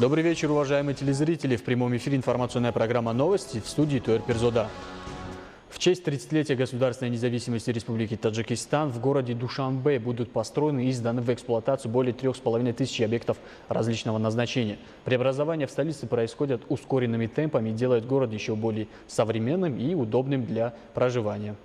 Добрый вечер, уважаемые телезрители. В прямом эфире информационная программа «Новости» в студии Туэр Пирзода. В честь 30-летия государственной независимости Республики Таджикистан в городе Душанбе будут построены и сданы в эксплуатацию более 3500 объектов различного назначения. Преобразования в столице происходят ускоренными темпами и делают город еще более современным и удобным для проживания.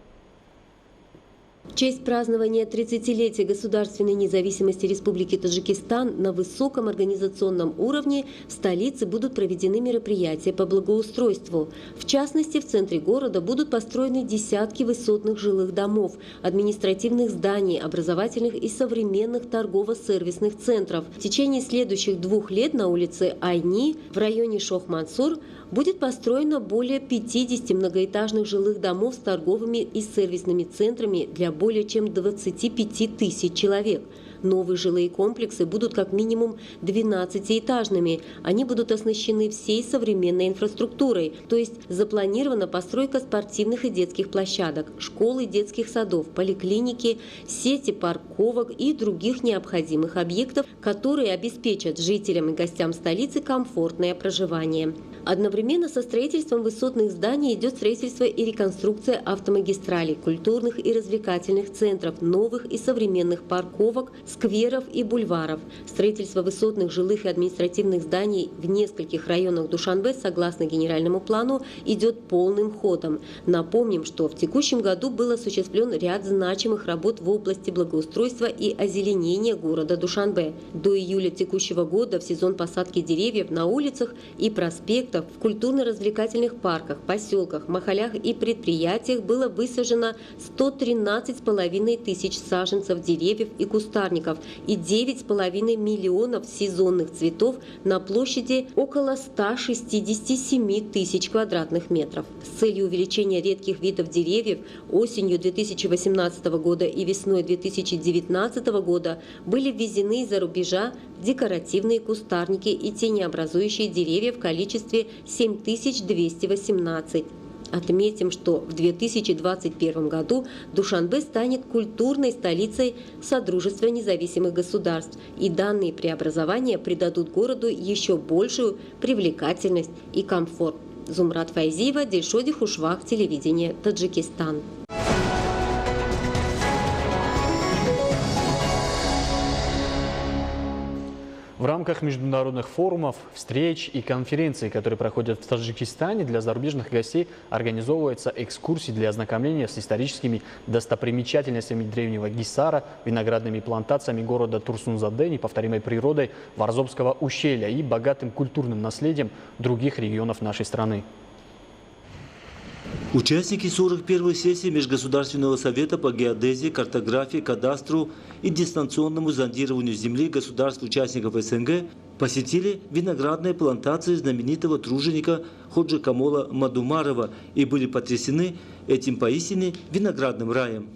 В честь празднования 30-летия государственной независимости Республики Таджикистан на высоком организационном уровне в столице будут проведены мероприятия по благоустройству. В частности, в центре города будут построены десятки высотных жилых домов, административных зданий, образовательных и современных торгово-сервисных центров. В течение следующих 2 лет на улице Айни в районе Шох-Мансур будет построено более 50 многоэтажных жилых домов с торговыми и сервисными центрами для более чем 25 тысяч человек. Новые жилые комплексы будут как минимум 12-этажными. Они будут оснащены всей современной инфраструктурой, то есть запланирована постройка спортивных и детских площадок, школ и детских садов, поликлиники, сети парковок и других необходимых объектов, которые обеспечат жителям и гостям столицы комфортное проживание. Одновременно со строительством высотных зданий идет строительство и реконструкция автомагистралей, культурных и развлекательных центров, новых и современных парковок, скверов и бульваров. Строительство высотных жилых и административных зданий в нескольких районах Душанбе, согласно генеральному плану, идет полным ходом. Напомним, что в текущем году был осуществлен ряд значимых работ в области благоустройства и озеленения города Душанбе. До июля текущего года в сезон посадки деревьев на улицах и проспектах, в культурно-развлекательных парках, поселках, махалях и предприятиях было высажено 113,5 тысяч саженцев деревьев и кустарников и 9,5 миллионов сезонных цветов на площади около 167 тысяч квадратных метров. С целью увеличения редких видов деревьев осенью 2018 года и весной 2019 года были ввезены из-за рубежа декоративные кустарники и тенеобразующие деревья в количестве 7218. Отметим, что в 2021 году Душанбе станет культурной столицей Содружества независимых государств, и данные преобразования придадут городу еще большую привлекательность и комфорт. Зумрат Файзиева, Дильшоди Хушвах, телевидение Таджикистан. В рамках международных форумов, встреч и конференций, которые проходят в Таджикистане, для зарубежных гостей организовываются экскурсии для ознакомления с историческими достопримечательностями древнего Гисара, виноградными плантациями города Турсунзаде, неповторимой природой Варзобского ущелья и богатым культурным наследием других регионов нашей страны. Участники 41-й сессии Межгосударственного совета по геодезии, картографии, кадастру и дистанционному зондированию земли государств-участников СНГ посетили виноградные плантации знаменитого труженика Ходжи Камола Мадумарова и были потрясены этим поистине виноградным раем.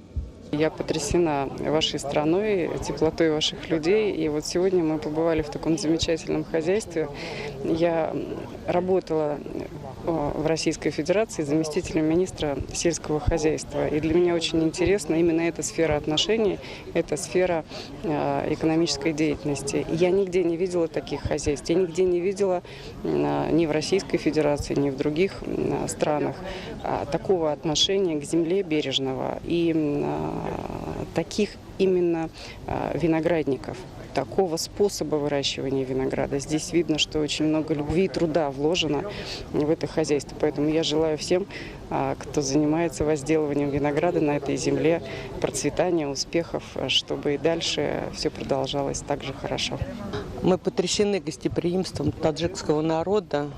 Я потрясена вашей страной, теплотой ваших людей. И вот сегодня мы побывали в таком замечательном хозяйстве. Я работала в Российской Федерации заместителем министра сельского хозяйства. И для меня очень интересна именно эта сфера отношений, эта сфера экономической деятельности. Я нигде не видела таких хозяйств. Я нигде не видела ни в Российской Федерации, ни в других странах такого отношения к земле бережного и таких именно виноградников, такого способа выращивания винограда. Здесь видно, что очень много любви и труда вложено в это хозяйство. Поэтому я желаю всем, кто занимается возделыванием винограда на этой земле, процветания, успехов, чтобы и дальше все продолжалось так же хорошо. Мы потрясены гостеприимством таджикского народа.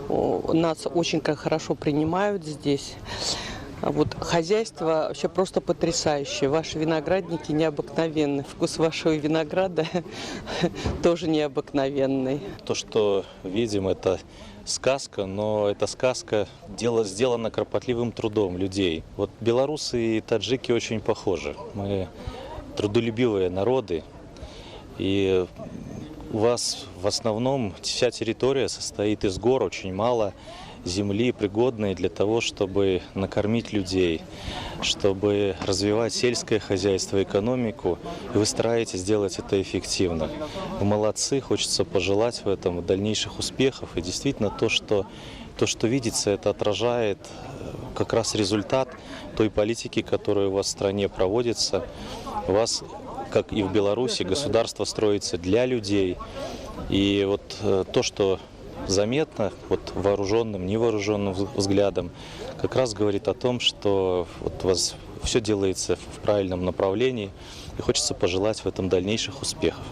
Нас очень хорошо принимают здесь. Вот хозяйство вообще просто потрясающее. Ваши виноградники необыкновенны. Вкус вашего винограда тоже необыкновенный. То, что видим, это сказка, но эта сказка сделана кропотливым трудом людей. Вот белорусы и таджики очень похожи. Мы трудолюбивые народы. И у вас в основном вся территория состоит из гор, очень мало земли, пригодные для того, чтобы накормить людей, чтобы развивать сельское хозяйство, экономику. И вы стараетесь сделать это эффективно. Вы молодцы, хочется пожелать в этом дальнейших успехов. И действительно то, что видится, это отражает как раз результат той политики, которая у вас в стране проводится. У вас, как и в Беларуси, государство строится для людей. И вот то, что заметно вот вооруженным, невооруженным взглядом, как раз говорит о том, что вот у вас все делается в правильном направлении. И хочется пожелать в этом дальнейших успехов.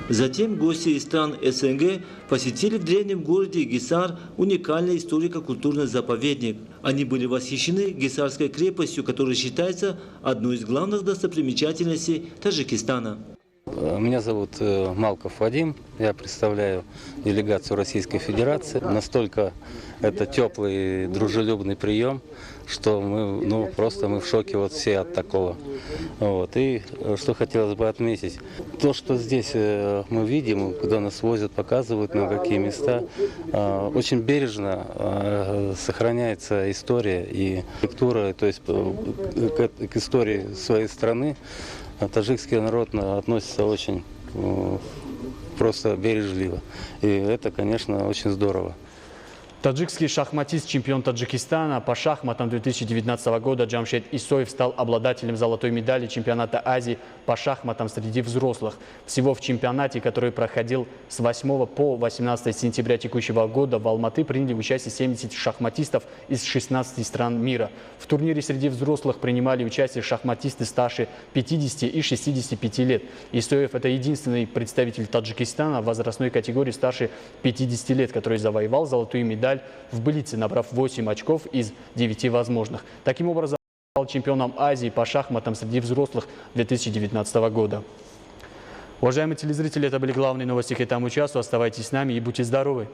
Затем гости из стран СНГ посетили в древнем городе Гисар уникальный историко-культурный заповедник. Они были восхищены Гисарской крепостью, которая считается одной из главных достопримечательностей Таджикистана. Меня зовут Малков Вадим, я представляю делегацию Российской Федерации. Настолько это теплый, дружелюбный прием, что мы в шоке вот все от такого. Вот. И что хотелось бы отметить, то, что здесь мы видим, когда нас возят, показывают нам какие места, очень бережно сохраняется история и культура, то есть к истории своей страны. Таджикский народ относится очень просто бережливо. И это, конечно, очень здорово. Таджикский шахматист, чемпион Таджикистана по шахматам 2019 года Джамшед Исоев стал обладателем золотой медали чемпионата Азии по шахматам среди взрослых. Всего в чемпионате, который проходил с 8 по 18 сентября текущего года, в Алматы приняли участие 70 шахматистов из 16 стран мира. В турнире среди взрослых принимали участие шахматисты старше 50 и 65 лет. Исоев – это единственный представитель Таджикистана в возрастной категории старше 50 лет, который завоевал золотую медаль в Блице, набрав 8 очков из 9 возможных. Таким образом, он стал чемпионом Азии по шахматам среди взрослых 2019 года. Уважаемые телезрители, это были главные новости к этому часу. Оставайтесь с нами и будьте здоровы!